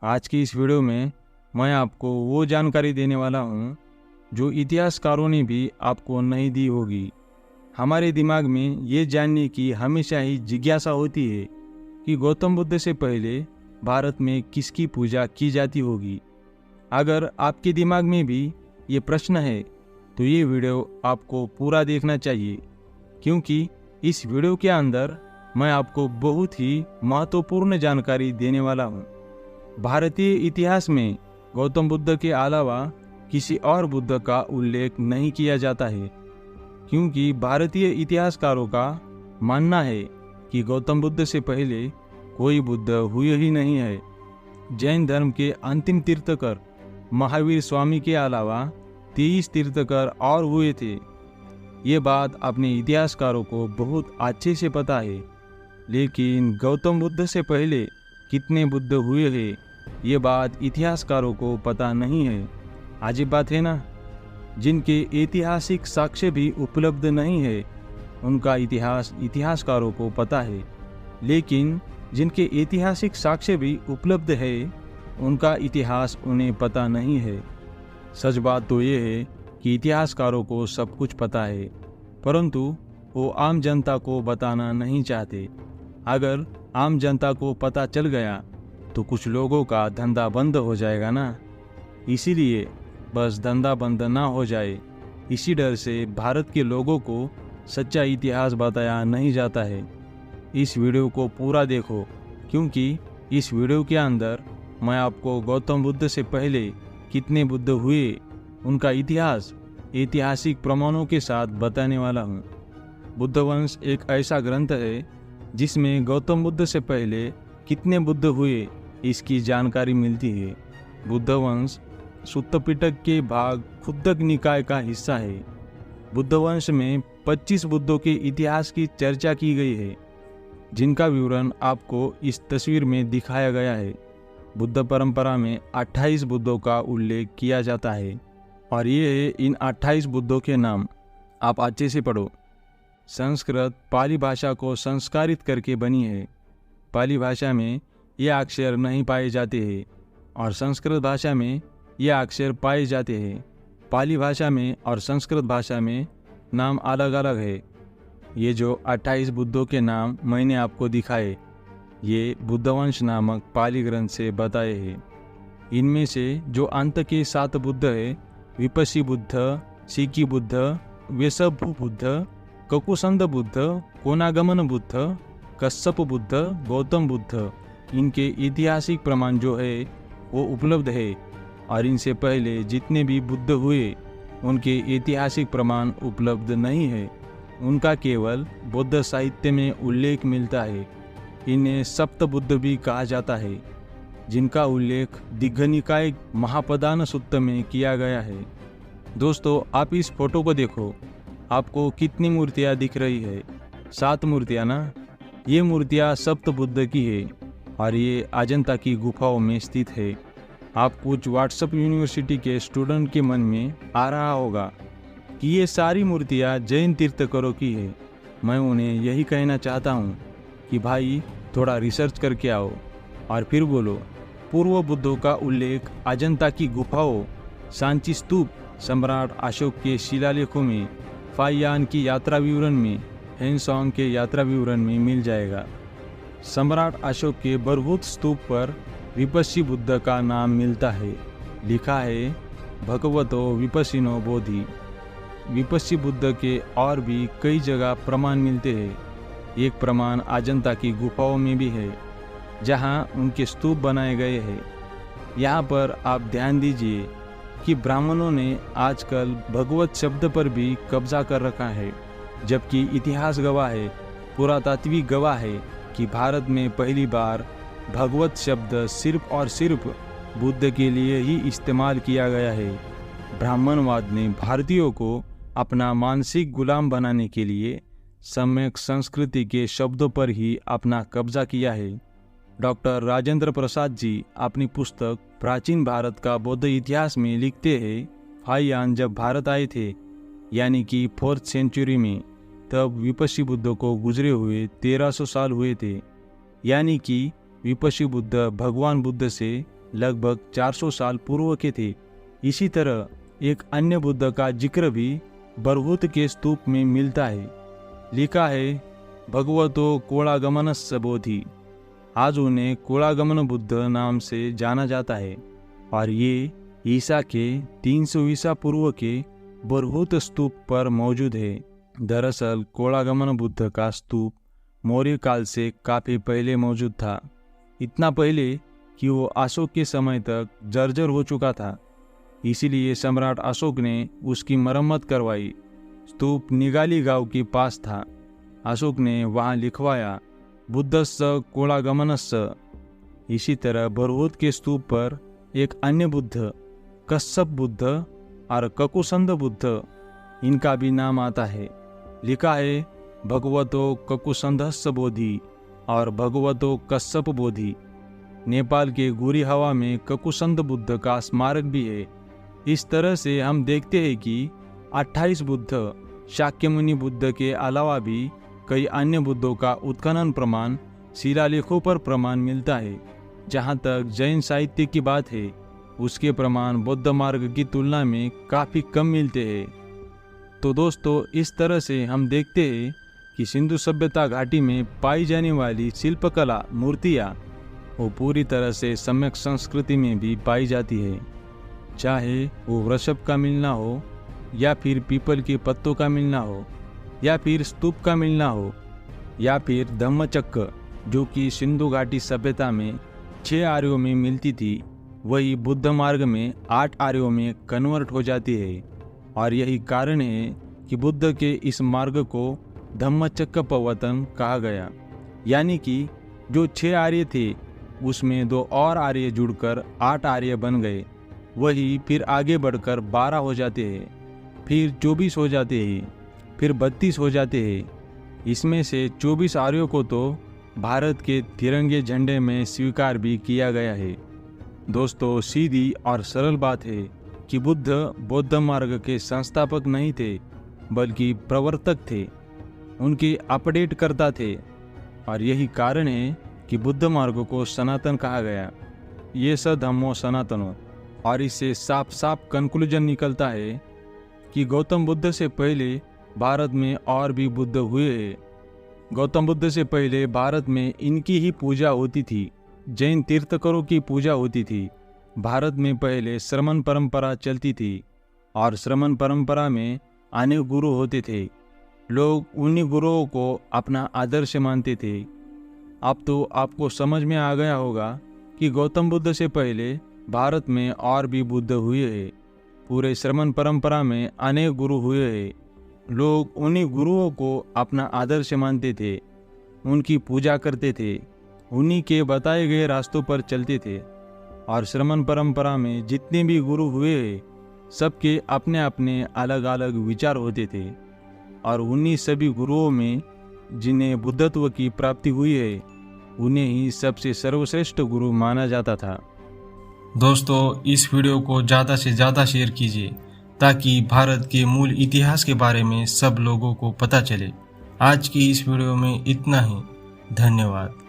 आज की इस वीडियो में मैं आपको वो जानकारी देने वाला हूँ जो इतिहासकारों ने भी आपको नहीं दी होगी। हमारे दिमाग में ये जानने की हमेशा ही जिज्ञासा होती है कि गौतम बुद्ध से पहले भारत में किसकी पूजा की जाती होगी। अगर आपके दिमाग में भी ये प्रश्न है तो ये वीडियो आपको पूरा देखना चाहिए, क्योंकि इस वीडियो के अंदर मैं आपको बहुत ही महत्वपूर्ण जानकारी देने वाला हूँ। भारतीय इतिहास में गौतम बुद्ध के अलावा किसी और बुद्ध का उल्लेख नहीं किया जाता है, क्योंकि भारतीय इतिहासकारों का मानना है कि गौतम बुद्ध से पहले कोई बुद्ध हुए ही नहीं है। जैन धर्म के अंतिम तीर्थकर महावीर स्वामी के अलावा 23 तीर्थकर और हुए थे। ये बात अपने इतिहासकारों को बहुत अच्छे से पता है, लेकिन गौतम बुद्ध से पहले कितने बुद्ध हुए हैं ये बात इतिहासकारों को पता नहीं है। अजीब बात है ना। जिनके ऐतिहासिक साक्ष्य भी उपलब्ध नहीं है उनका इतिहास इतिहासकारों को पता है, लेकिन जिनके ऐतिहासिक साक्ष्य भी उपलब्ध है उनका इतिहास उन्हें पता नहीं है। सच बात तो ये है कि इतिहासकारों को सब कुछ पता है, परंतु वो आम जनता को बताना नहीं चाहते। अगर आम जनता को पता चल गया तो कुछ लोगों का धंधा बंद हो जाएगा ना। इसीलिए बस धंधा बंद ना हो जाए, इसी डर से भारत के लोगों को सच्चा इतिहास बताया नहीं जाता है। इस वीडियो को पूरा देखो, क्योंकि इस वीडियो के अंदर मैं आपको गौतम बुद्ध से पहले कितने बुद्ध हुए उनका इतिहास ऐतिहासिक प्रमाणों के साथ बताने वाला हूँ। बुद्धवंश एक ऐसा ग्रंथ है जिसमें गौतम बुद्ध से पहले कितने बुद्ध हुए इसकी जानकारी मिलती है। बुद्धवंश सुत्त पिटक के भाग खुद्दक निकाय का हिस्सा है। बुद्धवंश में 25 बुद्धों के इतिहास की चर्चा की गई है, जिनका विवरण आपको इस तस्वीर में दिखाया गया है। बुद्ध परंपरा में 28 बुद्धों का उल्लेख किया जाता है और ये है इन 28 बुद्धों के नाम। आप अच्छे से पढ़ो। संस्कृत पाली भाषा को संस्कारित करके बनी है। पाली भाषा में ये अक्षर नहीं पाए जाते हैं और संस्कृत भाषा में ये अक्षर पाए जाते हैं। पाली भाषा में और संस्कृत भाषा में नाम अलग अलग है। ये जो 28 बुद्धों के नाम मैंने आपको दिखाए ये बुद्धवंश नामक पाली ग्रंथ से बताए हैं। इनमें से जो अंत के 7 बुद्ध है, विपस्सी बुद्ध, सीकी बुद्ध, वेशभु बुद्ध, ककुसंद बुद्ध, कोनागमन बुद्ध, कश्यप बुद्ध, गौतम बुद्ध, इनके ऐतिहासिक प्रमाण जो है वो उपलब्ध है और इनसे पहले जितने भी बुद्ध हुए उनके ऐतिहासिक प्रमाण उपलब्ध नहीं है। उनका केवल बौद्ध साहित्य में उल्लेख मिलता है। इन्हें सप्त बुद्ध भी कहा जाता है, जिनका उल्लेख दिग्घनिकाय महापदान सूत्र में किया गया है। दोस्तों, आप इस फोटो को देखो, आपको कितनी मूर्तियां दिख रही है? 7 मूर्तियां ना। ये मूर्तियां सप्त बुद्ध की है और ये अजंता की गुफाओं में स्थित है। आप कुछ व्हाट्सएप यूनिवर्सिटी के स्टूडेंट के मन में आ रहा होगा कि ये सारी मूर्तियां जैन तीर्थकरों की है। मैं उन्हें यही कहना चाहता हूँ कि भाई थोड़ा रिसर्च करके आओ और फिर बोलो। पूर्व बुद्धों का उल्लेख अजंता की गुफाओं, सांची स्तूप, सम्राट अशोक के शिलालेखों में, फाइयान की यात्रा विवरण में, हेनसोंग के यात्रा विवरण में मिल जाएगा। सम्राट अशोक के बरहुत स्तूप पर विपस्सी बुद्ध का नाम मिलता है। लिखा है भगवतो विपस्सिनो बोधि। विपस्सी बुद्ध के और भी कई जगह प्रमाण मिलते हैं। एक प्रमाण अजंता की गुफाओं में भी है, जहां उनके स्तूप बनाए गए हैं। यहाँ पर आप ध्यान दीजिए कि ब्राह्मणों ने आजकल भगवत शब्द पर भी कब्जा कर रखा है, जबकि इतिहास गवाह है, पुरातात्विक गवाह है कि भारत में पहली बार भगवत शब्द सिर्फ और सिर्फ बुद्ध के लिए ही इस्तेमाल किया गया है। ब्राह्मणवाद ने भारतीयों को अपना मानसिक गुलाम बनाने के लिए सम्यक संस्कृति के शब्दों पर ही अपना कब्जा किया है। डॉक्टर राजेंद्र प्रसाद जी अपनी पुस्तक प्राचीन भारत का बौद्ध इतिहास में लिखते हैं, फाइयान जब भारत आए थे, यानी कि 4th सेंचुरी में, तब विपस्सी बुद्ध को गुजरे हुए 1300 साल हुए थे। यानी कि विपस्सी बुद्ध भगवान बुद्ध से लगभग 400 साल पूर्व के थे। इसी तरह एक अन्य बुद्ध का जिक्र भी बरहुत के स्तूप में मिलता है। लिखा है, भगवतो कोलागमनस्य बोधि। आज उन्हें कोलागमन बुद्ध नाम से जाना जाता है और ये ईसा के 300 ईसा पूर्व के बरहुत स्तूप पर मौजूद है। दरअसल कोलागमन बुद्ध का स्तूप मौर्य काल से काफ़ी पहले मौजूद था, इतना पहले कि वो अशोक के समय तक जर्जर हो चुका था। इसीलिए सम्राट अशोक ने उसकी मरम्मत करवाई। स्तूप निगाली गांव के पास था। अशोक ने वहाँ लिखवाया, बुद्धस्य कोलागमनस्य। इसी तरह बरहुत के स्तूप पर एक अन्य बुद्ध, कश्यप बुद्ध और ककुसंद बुद्ध, इनका भी नाम आता है। लिखा है, भगवतो ककुसंधस्य बोधि और भगवतो कश्यप बोधि। नेपाल के गुरी हवा में ककुसंद बुद्ध का स्मारक भी है। इस तरह से हम देखते हैं कि 28 बुद्ध, शाक्यमुनि बुद्ध के अलावा भी कई अन्य बुद्धों का उत्खनन प्रमाण शिलालेखों पर प्रमाण मिलता है। जहाँ तक जैन साहित्य की बात है, उसके प्रमाण बौद्ध मार्ग की तुलना में काफ़ी कम मिलते हैं। तो दोस्तों, इस तरह से हम देखते हैं कि सिंधु सभ्यता घाटी में पाई जाने वाली शिल्पकला मूर्तियाँ वो पूरी तरह से सम्यक संस्कृति में भी पाई जाती है। चाहे वो वृषभ का मिलना हो, या फिर पीपल के पत्तों का मिलना हो, या फिर स्तूप का मिलना हो, या फिर धम्मचक्र जो कि सिंधु घाटी सभ्यता में 6 आर्यों में मिलती थी, वही बुद्ध मार्ग में 8 आर्यों में कन्वर्ट हो जाती है। और यही कारण है कि बुद्ध के इस मार्ग को धम्मचक्र प्रवर्तन कहा गया। यानी कि जो 6 आर्य थे उसमें 2 और आर्य जुड़कर 8 आर्य बन गए। वही फिर आगे बढ़कर 12 हो जाते हैं, फिर 24 हो जाते हैं, फिर 32 हो जाते हैं। इसमें से 24 आर्यों को तो भारत के तिरंगे झंडे में स्वीकार भी किया गया है। दोस्तों, सीधी और सरल बात है कि बुद्ध बौद्ध मार्ग के संस्थापक नहीं थे, बल्कि प्रवर्तक थे, उनकी अपडेट करता थे। और यही कारण है कि बुद्ध मार्ग को सनातन कहा गया। ये सधम्मो सनातनो। और इससे साफ साफ कंक्लूजन निकलता है कि गौतम बुद्ध से पहले भारत में और भी बुद्ध हुए हैं। गौतम बुद्ध से पहले भारत में इनकी ही पूजा होती थी। जैन तीर्थंकरों की पूजा होती थी। भारत में पहले श्रमण परंपरा चलती थी और श्रमण परंपरा में अनेक गुरु होते थे। लोग उन्हीं गुरुओं को अपना आदर्श मानते थे। अब तो आपको समझ में आ गया होगा कि गौतम बुद्ध से पहले भारत में और भी बुद्ध हुए हैं। पूरे श्रमण परंपरा में अनेक गुरु हुए हैं। लोग उन्हीं गुरुओं को अपना आदर्श मानते थे, उनकी पूजा करते थे, उन्हीं के बताए गए रास्तों पर चलते थे। और श्रमण परंपरा में जितने भी गुरु हुए हैं, सबके अपने अपने अलग अलग विचार होते थे। और उन्हीं सभी गुरुओं में जिन्हें बुद्धत्व की प्राप्ति हुई है, उन्हें ही सबसे सर्वश्रेष्ठ गुरु माना जाता था। दोस्तों, इस वीडियो को ज़्यादा से ज़्यादा शेयर कीजिए ताकि भारत के मूल इतिहास के बारे में सब लोगों को पता चले। आज की इस वीडियो में इतना ही। धन्यवाद।